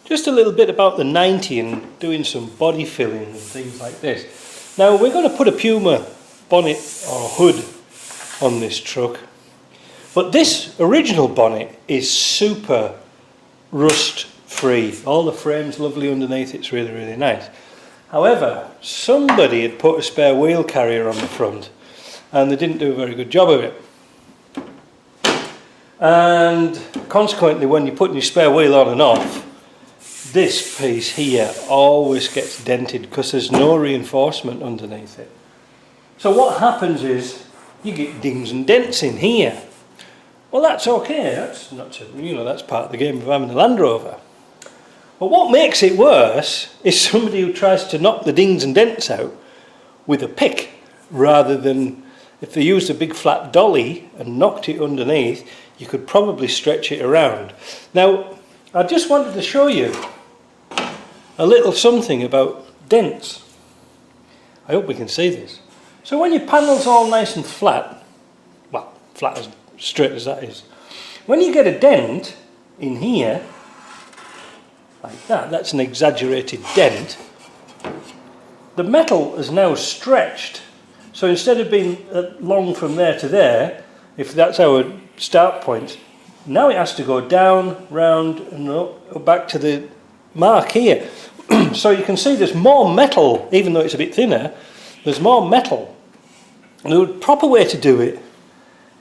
just a little bit about the 90 and doing some body filling and things like this. Now we're going to put a Puma bonnet or hood on this truck, but this original bonnet is super rust free. All the frame's lovely underneath, it's really, really nice. However, somebody had put a spare wheel carrier on the front and they didn't do a very good job of it. And consequently, when you're putting your spare wheel on and off, this piece here always gets dented because there's no reinforcement underneath it. So what happens is you get dings and dents in here. Well, that's okay, that's not, that's part of the game of having a Land Rover. But what makes it worse is somebody who tries to knock the dings and dents out with a pick, rather than if they used a big flat dolly and knocked it underneath, you could probably stretch it around. Now, I just wanted to show you a little something about dents. I hope we can see this. So when your panel's all nice and flat, well, flat as straight as that is, when you get a dent in here, like that, that's an exaggerated dent, the metal is now stretched. So instead of being long from there to there, if that's our start point, now it has to go down, round and back to the mark here. So you can see there's more metal, even though it's a bit thinner, there's more metal. And the proper way to do it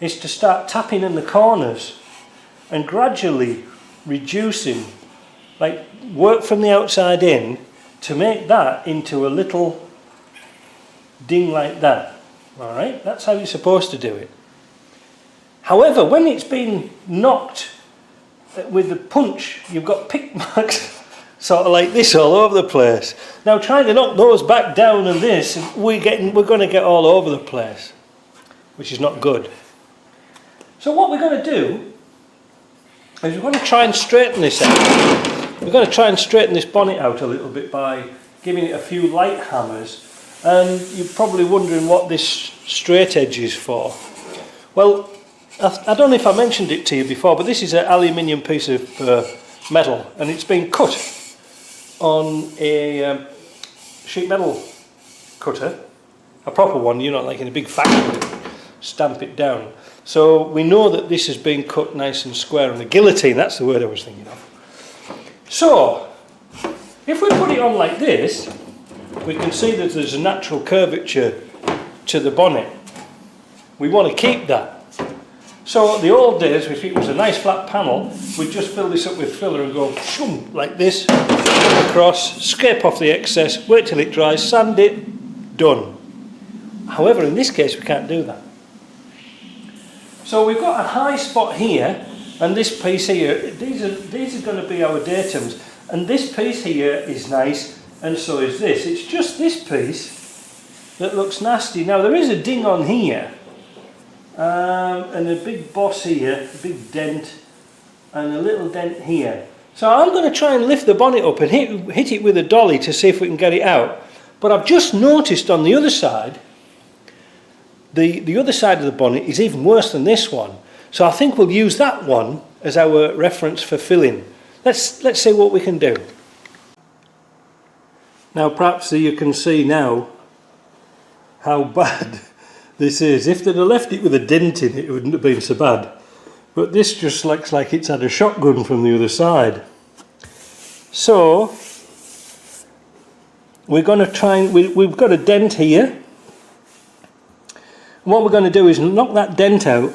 is to start tapping in the corners and gradually reducing, like work from the outside in to make that into a little ding like that. Alright, that's how you're supposed to do it. However, when it's been knocked with the punch, you've got pick marks sort of like this all over the place. Now trying to knock those back down and this, we're going to get all over the place, which is not good. So what we're going to do is we're going to try and straighten this out. We're going to try and straighten this bonnet out a little bit by giving it a few light hammers. And you're probably wondering what this straight edge is for. Well, I don't know if I mentioned it to you before, but this is an aluminium piece of metal, and it's been cut on a sheet metal cutter, a proper one, you know, like in a big factory, stamp it down. So we know that this has been cut nice and square on a guillotine, that's the word I was thinking of. So, if we put it on like this, we can see that there's a natural curvature to the bonnet. We want to keep that. So the old days, if it was a nice flat panel, we'd just fill this up with filler and go shoom, like this, across, scrape off the excess, wait till it dries, sand it, done. However, in this case we can't do that. So we've got a high spot here, and this piece here, these are going to be our datums, and this piece here is nice, and so is this. It's just this piece that looks nasty. Now there is a ding on here, and a big boss here, a big dent, and a little dent here. So I'm going to try and lift the bonnet up and hit it with a dolly to see if we can get it out. But I've just noticed on the other side, the other side of the bonnet is even worse than this one. So I think we'll use that one as our reference for filling. Let's see what we can do. Now perhaps you can see now how bad this is. If they'd have left it with a dent in it, it wouldn't have been so bad. But this just looks like it's had a shotgun from the other side. So we're going to try and, we've got a dent here. And what we're going to do is knock that dent out.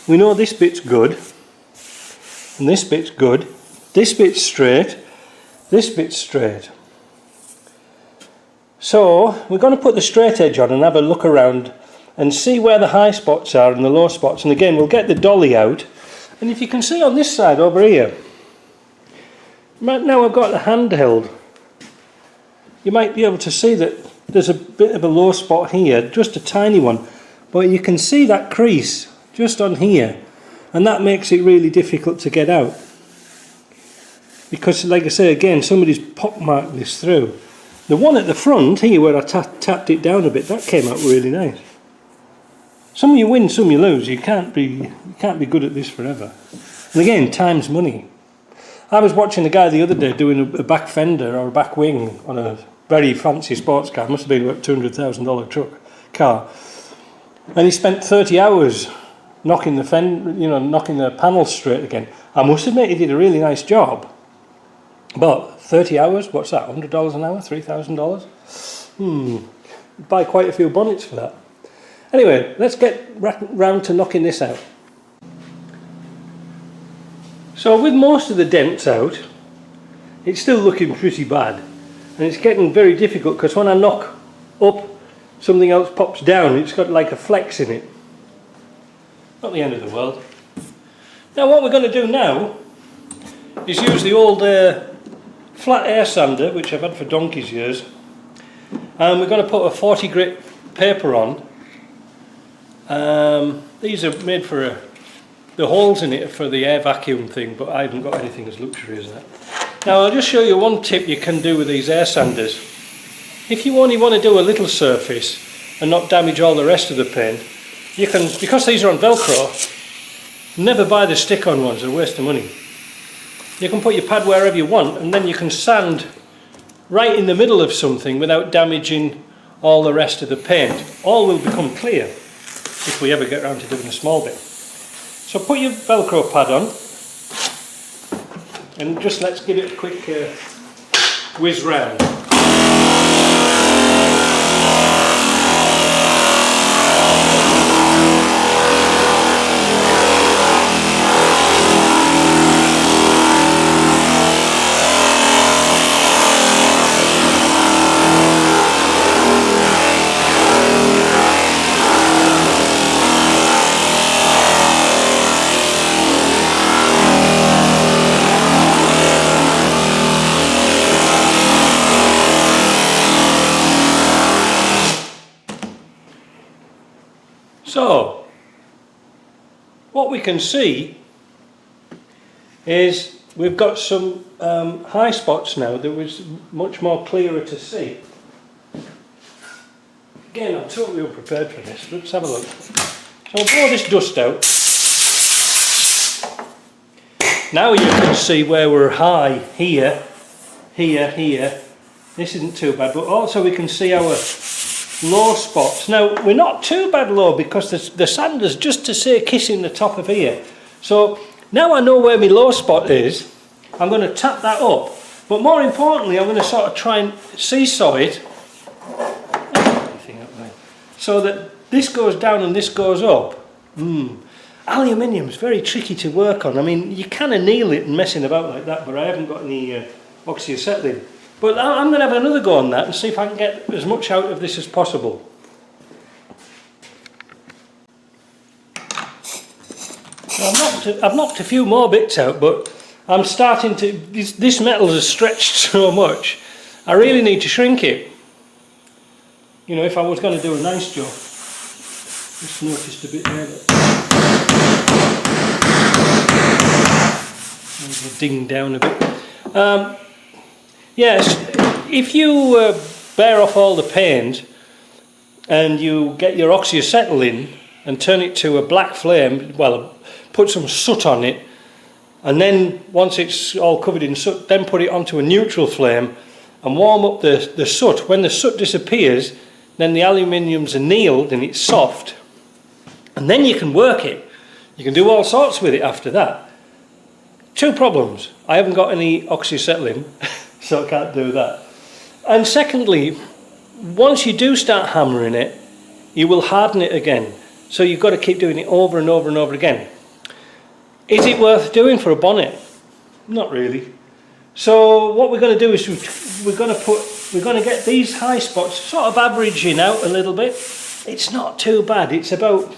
We know this bit's good, and this bit's good, this bit's straight, this bit's straight. So we're going to put the straight edge on and have a look around and see where the high spots are and the low spots. And again, we'll get the dolly out. And if you can see on this side over here, right now I've got the handheld, you might be able to see that there's a bit of a low spot here, just a tiny one. But you can see that crease just on here, and that makes it really difficult to get out. Because like I say again, somebody's pockmarked this through. The one at the front here where I tapped it down a bit, that came out really nice. Some you win, some you lose. You can't be good at this forever. And again, time's money. I was watching a guy the other day doing a back fender or a back wing on a very fancy sports car. It must have been about $200,000 car. And he spent 30 hours knocking knocking the panels straight again. I must admit he did a really nice job. But 30 hours, what's that, $100 an hour, $3,000? Buy quite a few bonnets for that. Anyway, let's get round to knocking this out. So with most of the dents out, it's still looking pretty bad. And it's getting very difficult because when I knock up, something else pops down. It's got like a flex in it. Not the end of the world. Now what we're going to do now is use the old flat air sander, which I've had for donkey's years, and we're going to put a 40 grit paper on. These are made for the holes in it for the air vacuum thing, but I haven't got anything as luxury as that. Now I'll just show you one tip you can do with these air sanders. If you only want to do a little surface and not damage all the rest of the paint, you can, because these are on Velcro, never buy the stick-on ones, they're a waste of money. You can put your pad wherever you want, and then you can sand right in the middle of something without damaging all the rest of the paint. All will become clear if we ever get around to doing a small bit. So put your Velcro pad on, and just let's give it a quick whiz round. So, what we can see is we've got some high spots now that was much more clearer to see. Again, I'm totally unprepared for this. Let's have a look. So I'll blow this dust out. Now you can see where we're high here, here. This isn't too bad, but also we can see our low spots. Now we're not too bad low because the sander's just to say kissing the top of here. So now I know where my low spot is. I'm going to tap that up, but more importantly I'm going to sort of try and seesaw it so that this goes down and this goes up. Aluminium's very tricky to work on. I mean, you can anneal it and messing about like that, but I haven't got any oxyacetylene. But I'm going to have another go on that and see if I can get as much out of this as possible. So I've knocked a few more bits out, but I'm starting to... This metal has stretched so much, I really need to shrink it. You know, if I was going to do a nice job. Just noticed a bit there. I'll ding down a bit. Yes, if you bare off all the paint and you get your oxyacetylene and turn it to a black flame, well, put some soot on it, and then once it's all covered in soot, then put it onto a neutral flame and warm up the soot. When the soot disappears, then the aluminium's annealed and it's soft, and then you can work it. You can do all sorts with it after that. Two problems: I haven't got any oxyacetylene, so I can't do that. And secondly, once you do start hammering it, you will harden it again. So you've got to keep doing it over and over and over again. Is it worth doing for a bonnet? Not really. So what we're going to do is we're going to get these high spots sort of averaging out a little bit. It's not too bad. It's about,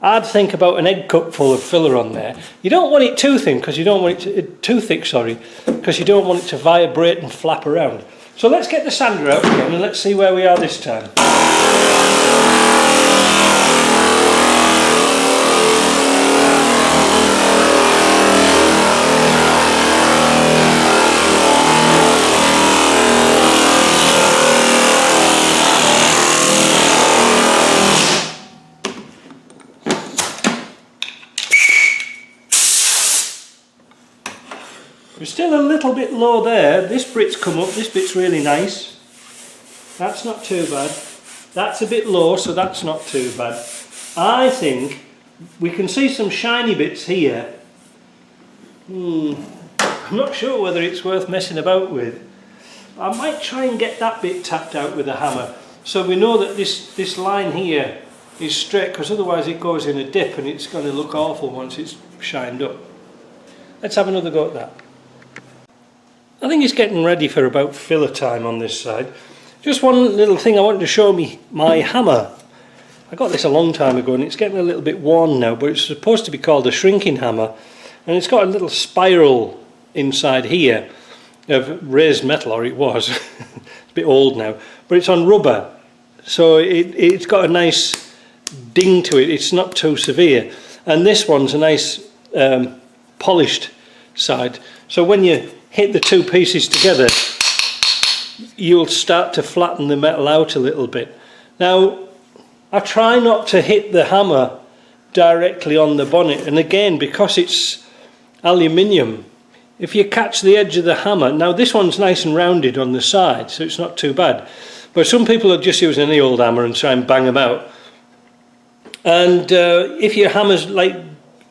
I'd think about an egg cup full of filler on there. You don't want it too thin because you don't want it too thick, sorry, because you don't want it to vibrate and flap around. So let's get the sander out again and let's see where we are this time. still a little bit low there. This bit's come up, this bit's really nice. That's not too bad. That's a bit low, so that's not too bad. I think we can see some shiny bits here. I'm not sure whether it's worth messing about with. I might try and get that bit tapped out with a hammer, so we know that this line here is straight, because otherwise it goes in a dip and it's going to look awful once it's shined up. Let's have another go at that. I think it's getting ready for about filler time on this side. Just one little thing I wanted to show me, my hammer. I got this a long time ago and it's getting a little bit worn now, but it's supposed to be called a shrinking hammer, and it's got a little spiral inside here of raised metal, or it was. It's a bit old now, but it's on rubber, so it's got a nice ding to it. It's not too severe, and this one's a nice polished side, so when you hit the two pieces together you'll start to flatten the metal out a little bit. Now I try not to hit the hammer directly on the bonnet, and again, because it's aluminium, if you catch the edge of the hammer, now this one's nice and rounded on the side, so it's not too bad, but some people will just use any old hammer and try and bang them out, and if your hammer's like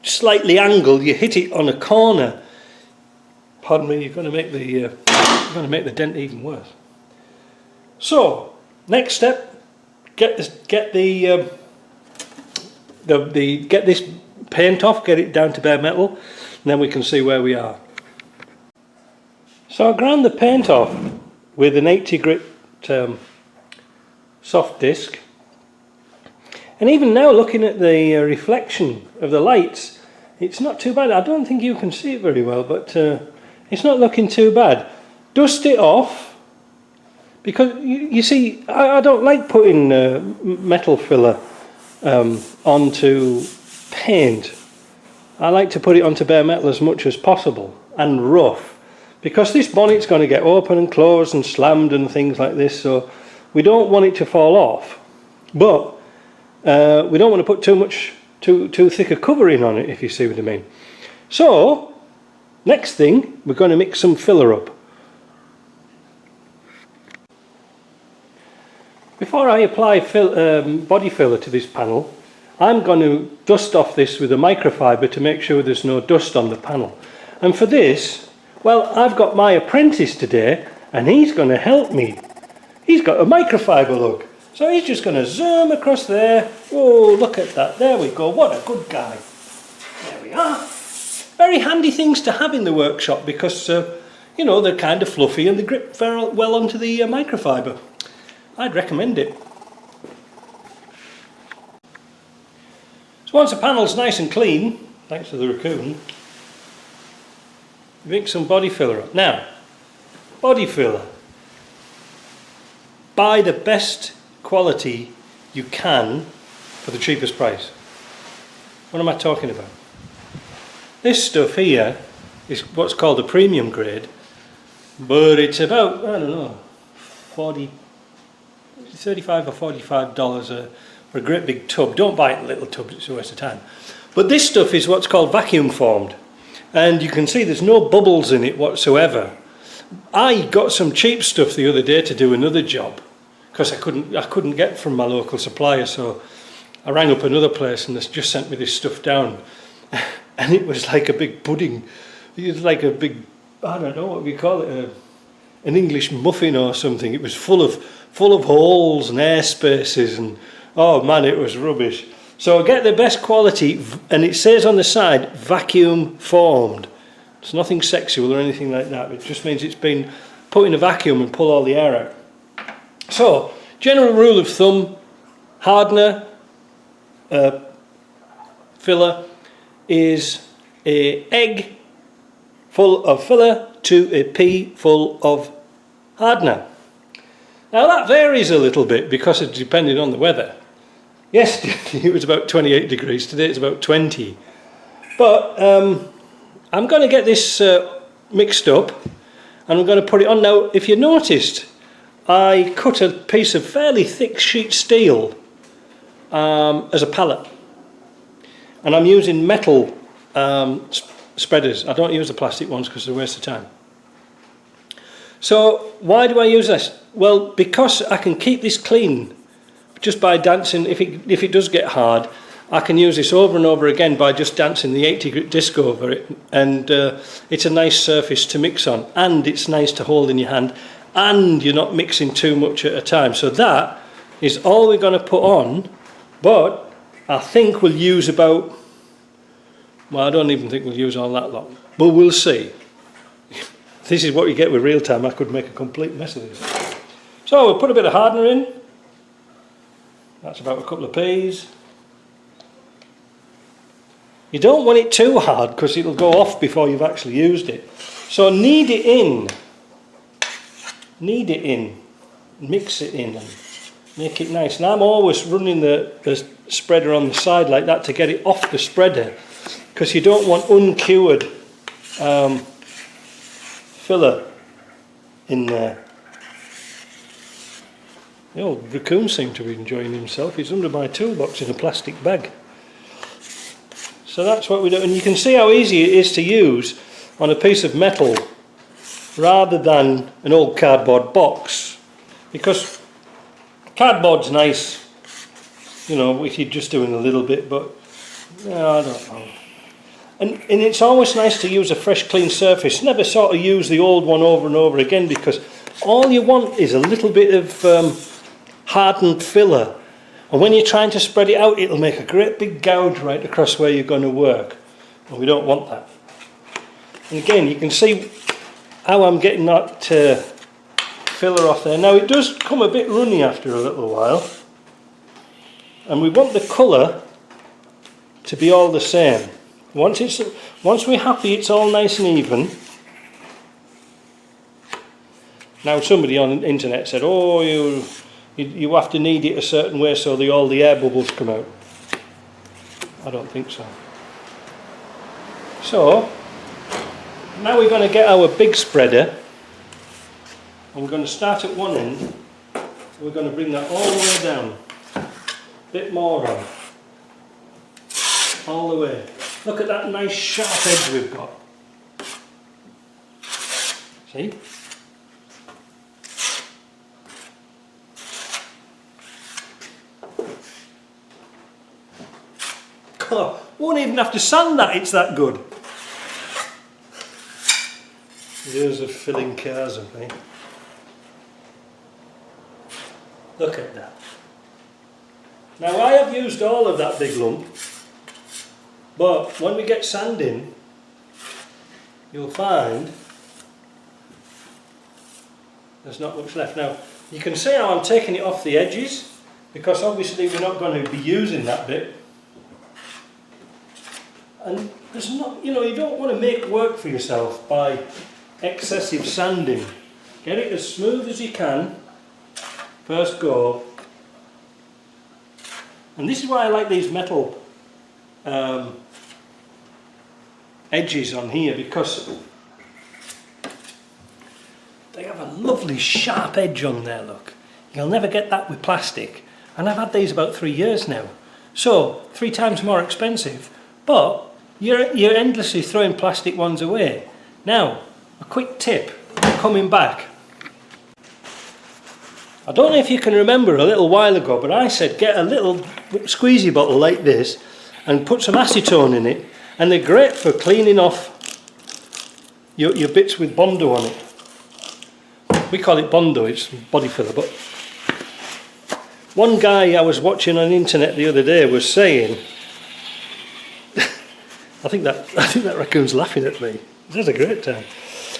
slightly angled, you hit it on a corner, pardon me, you're going to make the dent even worse. So next step, get this paint off, get it down to bare metal, and then we can see where we are. So I ground the paint off with an 80 grit soft disc, and even now, looking at the reflection of the lights, it's not too bad. I don't think you can see it very well, but it's not looking too bad. Dust it off, because you see, I don't like putting metal filler onto paint. I like to put it onto bare metal as much as possible, and rough, because this bonnet's going to get open and closed and slammed and things like this, so we don't want it to fall off, but we don't want to put too thick a covering on it, if you see what I mean. So next thing, we're going to mix some filler up. Before I apply body filler to this panel, I'm going to dust off this with a microfiber to make sure there's no dust on the panel. And for this, well, I've got my apprentice today, and he's going to help me. He's got a microfiber look, so he's just going to zoom across there. Oh, look at that, there we go, what a good guy. There we are. Very handy things to have in the workshop, because you know, they're kind of fluffy and they grip very well onto the microfiber. I'd recommend it. So once the panel's nice and clean, thanks to the Raccoon, mix some body filler up. Now, body filler, buy the best quality you can for the cheapest price. What am I talking about? This stuff here is what's called a premium grade, but it's about, I don't know, $35 or $45 for a great big tub. Don't buy it in little tubs, it's a waste of time. But this stuff is what's called vacuum formed, and you can see there's no bubbles in it whatsoever. I got some cheap stuff the other day to do another job, because I couldn't get from my local supplier, so I rang up another place and they just sent me this stuff down. And it was like a big pudding. It was like a big, I don't know what we call it, an English muffin or something. It was full of holes and air spaces, and oh man, it was rubbish. So I get the best quality, and it says on the side, vacuum formed. It's nothing sexual or anything like that. It just means it's been put in a vacuum and pull all the air out. So, general rule of thumb, hardener, filler, is an egg full of filler to a pea full of hardener. Now that varies a little bit because it's depending on the weather. Yesterday it was about 28 degrees, today it's about 20. But I'm going to get this mixed up and I'm going to put it on. Now, if you noticed, I cut a piece of fairly thick sheet steel as a pallet. And I'm using metal spreaders. I don't use the plastic ones because they're a waste of time. So why do I use this? Well, because I can keep this clean just by dancing. If it does get hard, I can use this over and over again by just dancing the 80 grit disc over it, and it's a nice surface to mix on, and it's nice to hold in your hand, and you're not mixing too much at a time. So that is all we're going to put on, but I think we'll use about, well, I don't even think we'll use all that lot, but we'll see. This is what you get with real time. I could make a complete mess of this. So we'll put a bit of hardener in. That's about a couple of peas. You don't want it too hard because it'll go off before you've actually used it. So knead it in, mix it in and make it nice. And I'm always running the spreader on the side like that to get it off the spreader, because you don't want uncured filler in there. The old Raccoon seemed to be enjoying himself. He's under my toolbox in a plastic bag. So that's what we do, and you can see how easy it is to use on a piece of metal rather than an old cardboard box, because cardboard's nice, you know, if you're just doing a little bit, but I don't know. And it's always nice to use a fresh clean surface, never sort of use the old one over and over again, because all you want is a little bit of hardened filler. And when you're trying to spread it out, it'll make a great big gouge right across where you're going to work. And we don't want that. And again, you can see how I'm getting that filler off there. Now it does come a bit runny after a little while. And we want the colour to be all the same. Once we're happy it's all nice and even. Now somebody on the internet said, oh, you have to knead it a certain way so all the air bubbles come out. I don't think so. So, now we're going to get our big spreader, and we're going to start at one end. We're going to bring that all the way down. A bit more on. All the way. Look at that nice sharp edge we've got. See? Oh, won't even have to sand that, it's that good. Years of filling cars of me. Look at that. Now I have used all of that big lump, but when we get sanding, you'll find there's not much left. Now you can see how I'm taking it off the edges, because obviously we're not going to be using that bit. And there's not, you know, you don't want to make work for yourself by excessive sanding. Get it as smooth as you can, first go. And this is why I like these metal edges on here, because they have a lovely sharp edge on there, look. You'll never get that with plastic. And I've had these about 3 years now. So, 3 times more expensive, but you're endlessly throwing plastic ones away. Now, a quick tip, coming back. I don't know if you can remember a little while ago, but I said get a little squeezy bottle like this and put some acetone in it, and they're great for cleaning off your bits with Bondo on it. We call it Bondo, it's body filler, but one guy I was watching on the internet the other day was saying, I think that raccoon's laughing at me. This is a great time.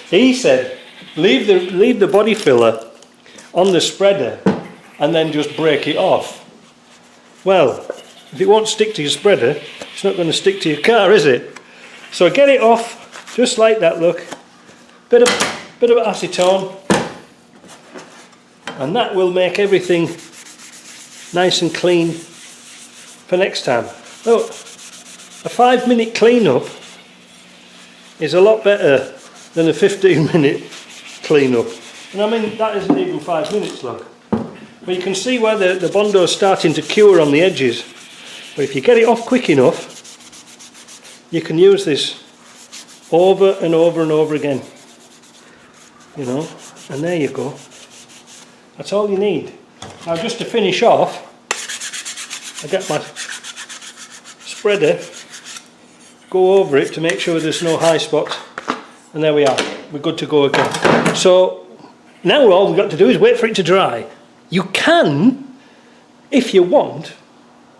He said, leave the body filler on the spreader and then just break it off. Well, if it won't stick to your spreader, it's not going to stick to your car, is it? So get it off, just like that, look. Bit of acetone, and that will make everything nice and clean for next time. Look. A 5-minute clean-up is a lot better than a 15-minute clean-up. And I mean, that isn't even 5 minutes, look. But you can see where the Bondo is starting to cure on the edges. But if you get it off quick enough, you can use this over and over and over again, you know, and there you go. That's all you need. Now just to finish off, I get my spreader, go over it to make sure there's no high spots, and there we are, we're good to go again. So now all we've got to do is wait for it to dry. You can, if you want,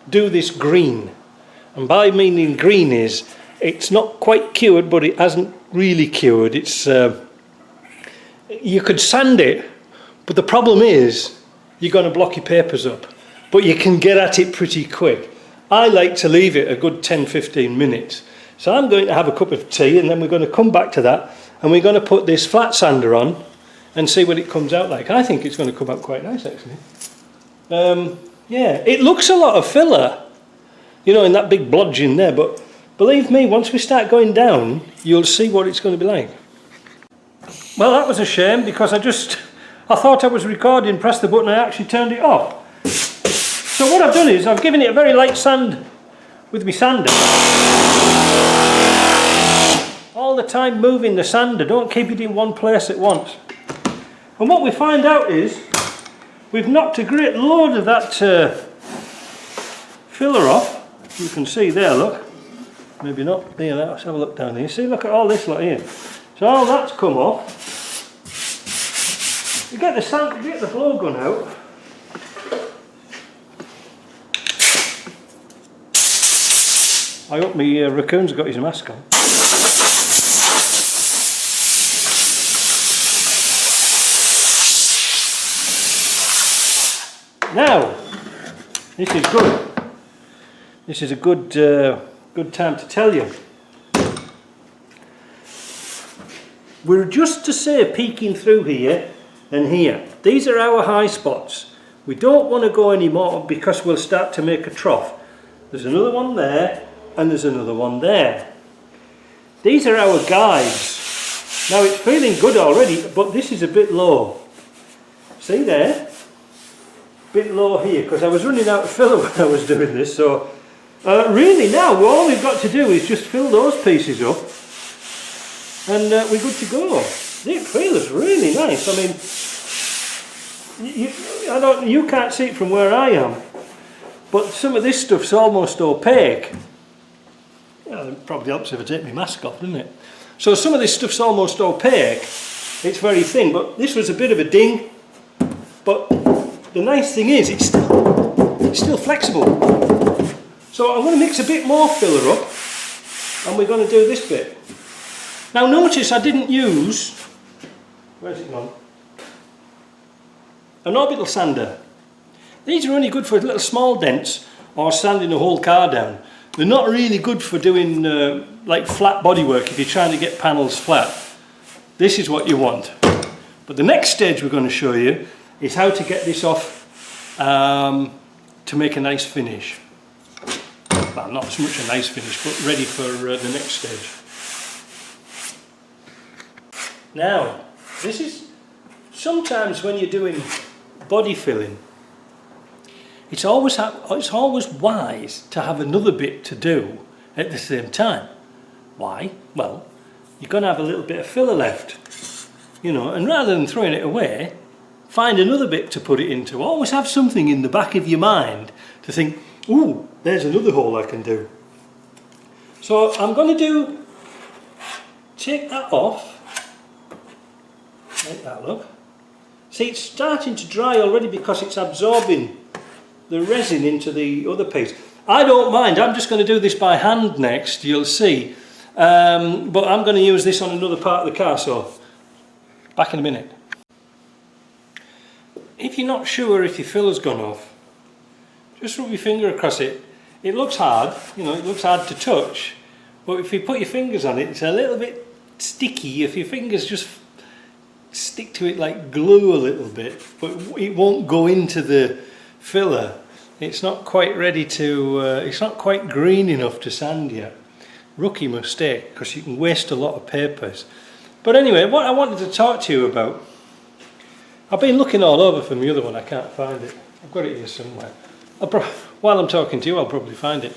do this green, and by meaning green is it's not quite cured, but it hasn't really cured. It's you could sand it, but the problem is you're going to block your papers up, but you can get at it pretty quick. I like to leave it a good 10-15 minutes. So I'm going to have a cup of tea, and then we're going to come back to that, and we're going to put this flat sander on and see what it comes out like. I think it's going to come out quite nice, actually. Yeah, it looks a lot of filler, you know, in that big blodge in there, but believe me, once we start going down, you'll see what it's going to be like. Well, that was a shame, because I thought I was recording, pressed the button, I actually turned it off. So what I've done is I've given it a very light sand with my sander. All the time moving the sander, don't keep it in one place at once. And what we find out is we've knocked a great load of that filler off. You can see there, look. Maybe not there, let's have a look down here. See, look at all this lot here. So all that's come off. You get the blow gun out. I hope my Raccoon's got his mask on. Now, this is good. This is a good time to tell you. We're just to say peeking through here and here. These are our high spots. We don't want to go any more because we'll start to make a trough. There's another one there, and there's another one there. These are our guides. Now it's feeling good already, but this is a bit low. See there? Bit low here, because I was running out of filler when I was doing this. So really now all we've got to do is just fill those pieces up, and we're good to go. It feels really nice. I mean, you can't see it from where I am, but some of this stuff's almost opaque. Well, it probably helps if I take my mask off, doesn't it? So some of this stuff's almost opaque. It's very thin, but this was a bit of a ding. But the nice thing is it's still flexible. So I'm going to mix a bit more filler up, and we're going to do this bit. Now notice I didn't use, where's it gone? An orbital sander. These are only good for little small dents or sanding the whole car down. They're not really good for doing like flat bodywork if you're trying to get panels flat. This is what you want. But the next stage we're going to show you is how to get this off to make a nice finish. Well, not so much a nice finish, but ready for the next stage. Now, this is sometimes when you're doing body filling, it's always wise to have another bit to do at the same time. Why? Well, you're going to have a little bit of filler left, you know, and rather than throwing it away, find another bit to put it into. Always have something in the back of your mind to think, ooh, there's another hole I can do. So I'm going to take that off. Make that look. See, it's starting to dry already because it's absorbing the resin into the other piece. I don't mind, I'm just going to do this by hand next, you'll see. But I'm going to use this on another part of the car, so back in a minute. If you're not sure if your filler's gone off, just rub your finger across it. It looks hard, you know, it looks hard to touch, but if you put your fingers on it, it's a little bit sticky. If your fingers just stick to it like glue a little bit, but it won't go into the filler. It's not quite ready to, it's not quite green enough to sand yet. Rookie mistake, because you can waste a lot of papers. But anyway, what I wanted to talk to you about, I've been looking all over for the other one, I can't find it. I've got it here somewhere. While I'm talking to you, I'll probably find it.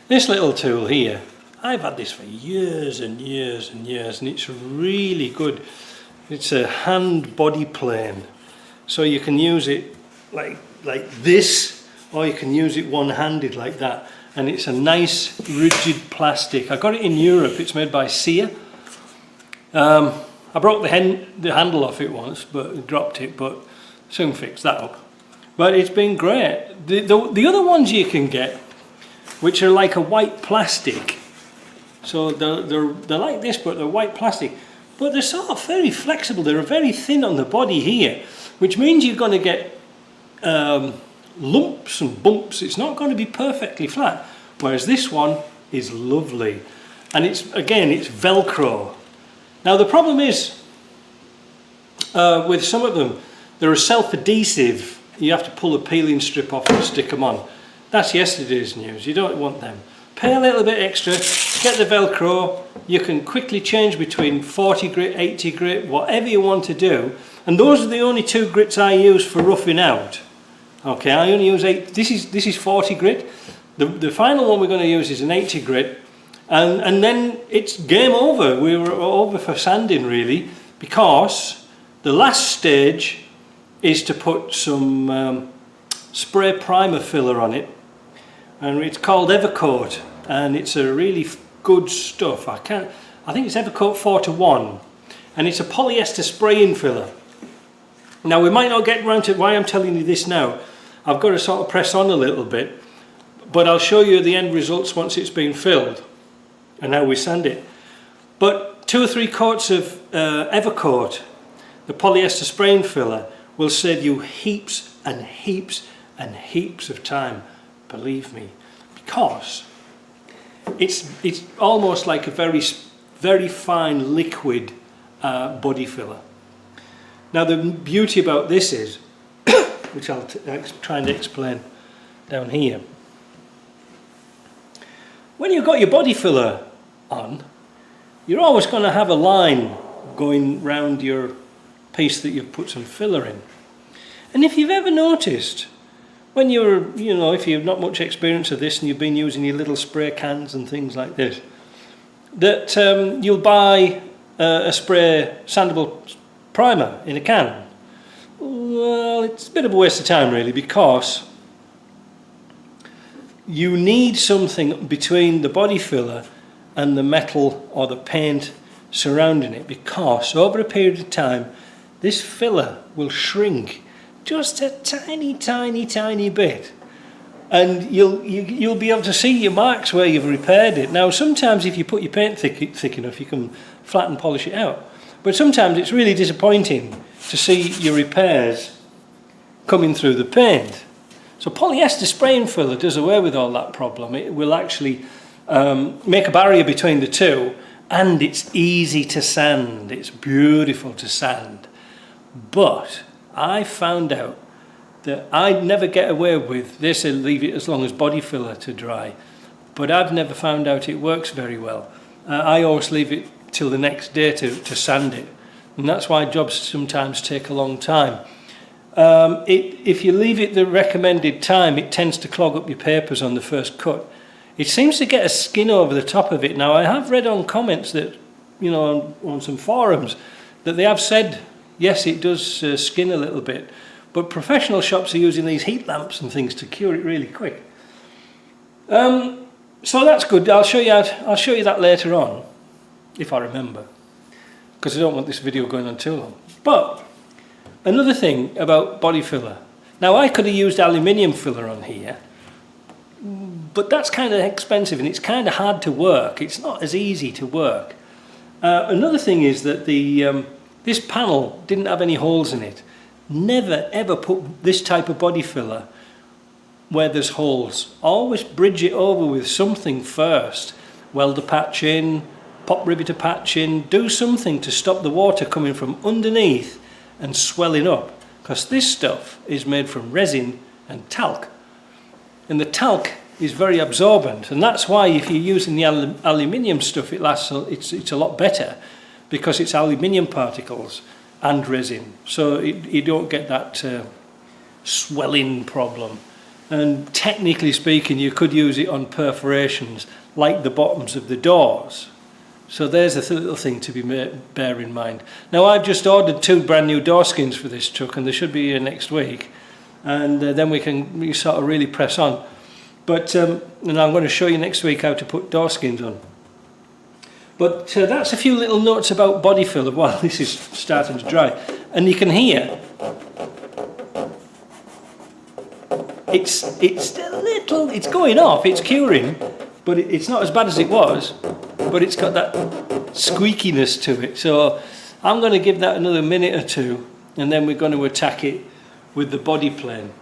This little tool here I've had this for years and years and years, and it's really good. It's a hand body plane, so you can use it like this, or you can use it one-handed like that. And it's a nice rigid plastic. I got it in Europe. It's made by Sear. I broke the handle off it once, but dropped it, but soon fixed that up. But it's been great. The other ones you can get, which are like a white plastic, so they're like this, but they're white plastic, but they're sort of very flexible. They're very thin on the body here, which means you're going to get lumps and bumps. It's not going to be perfectly flat, whereas this one is lovely, and it's Velcro. Now the problem is with some of them, they're self-adhesive. You have to pull the peeling strip off and stick them on. That's yesterday's news. You don't want them. Pay a little bit extra, get the Velcro. You can quickly change between 40 grit, 80 grit, whatever you want to do. And those are the only two grits I use for roughing out. Okay, I only use 8. This is 40 grit. The final one we're going to use is an 80 grit, and then it's game over. We were over for sanding really, because the last stage is to put some spray primer filler on it, and it's called Evercoat, and it's a really good stuff. I think it's Evercoat 4:1, and it's a polyester spraying filler. Now we might not get around to why I'm telling you this now. I've got to sort of press on a little bit, but I'll show you the end results once it's been filled and how we sand it. But 2 or 3 coats of Evercoat, the polyester spraying filler, will save you heaps and heaps and heaps of time, believe me, because it's almost like a very fine liquid body filler. Now the beauty about this is, which I'll try and explain down here. When you've got your body filler on, you're always going to have a line going round your piece that you've put some filler in. And if you've ever noticed, when if you've not much experience of this and you've been using your little spray cans and things like this, that you'll buy a spray sandable primer in a can. Well, it's a bit of a waste of time really, because you need something between the body filler and the metal or the paint surrounding it, because over a period of time this filler will shrink just a tiny bit, and you'll be able to see your marks where you've repaired it. Now sometimes if you put your paint thick enough, you can flatten polish it out, but sometimes it's really disappointing to see your repairs coming through the paint. So polyester spraying filler does away with all that problem. It will actually make a barrier between the two, and it's easy to sand. It's beautiful to sand. But I found out that I'd never get away with this and leave it as long as body filler to dry, but I've never found out it works very well. I always leave it till the next day to sand it, and that's why jobs sometimes take a long time. If you leave it the recommended time, it tends to clog up your papers on the first cut. It seems to get a skin over the top of it. Now I have read on comments that, on some forums, that they have said, yes, it does skin a little bit, but professional shops are using these heat lamps and things to cure it really quick. So that's good. I'll show you that later on, if I remember, because I don't want this video going on too long. But another thing about body filler. Now I could have used aluminium filler on here, but that's kind of expensive and it's kind of hard to work. It's not as easy to work. Another thing is that this panel didn't have any holes in it. Never ever put this type of body filler where there's holes. Always bridge it over with something first. Weld a patch in, pop rivet a patch in, do something to stop the water coming from underneath and swelling up, because this stuff is made from resin and talc, and the talc is very absorbent, and that's why if you're using the aluminium stuff, it's a lot better, because it's aluminium particles and resin, so you don't get that swelling problem. and technically speaking you could use it on perforations like the bottoms of the doors. So there's a little thing to bear in mind. Now I've just ordered 2 brand new door skins for this truck, and they should be here next week, and then we sort of really press on. But and I'm going to show you next week how to put door skins on. But that's a few little notes about body filler while this is starting to dry. And you can hear it's a little, it's going off, it's curing, but it's not as bad as it was, but it's got that squeakiness to it. So I'm going to give that another minute or two, and then we're going to attack it with the body plane.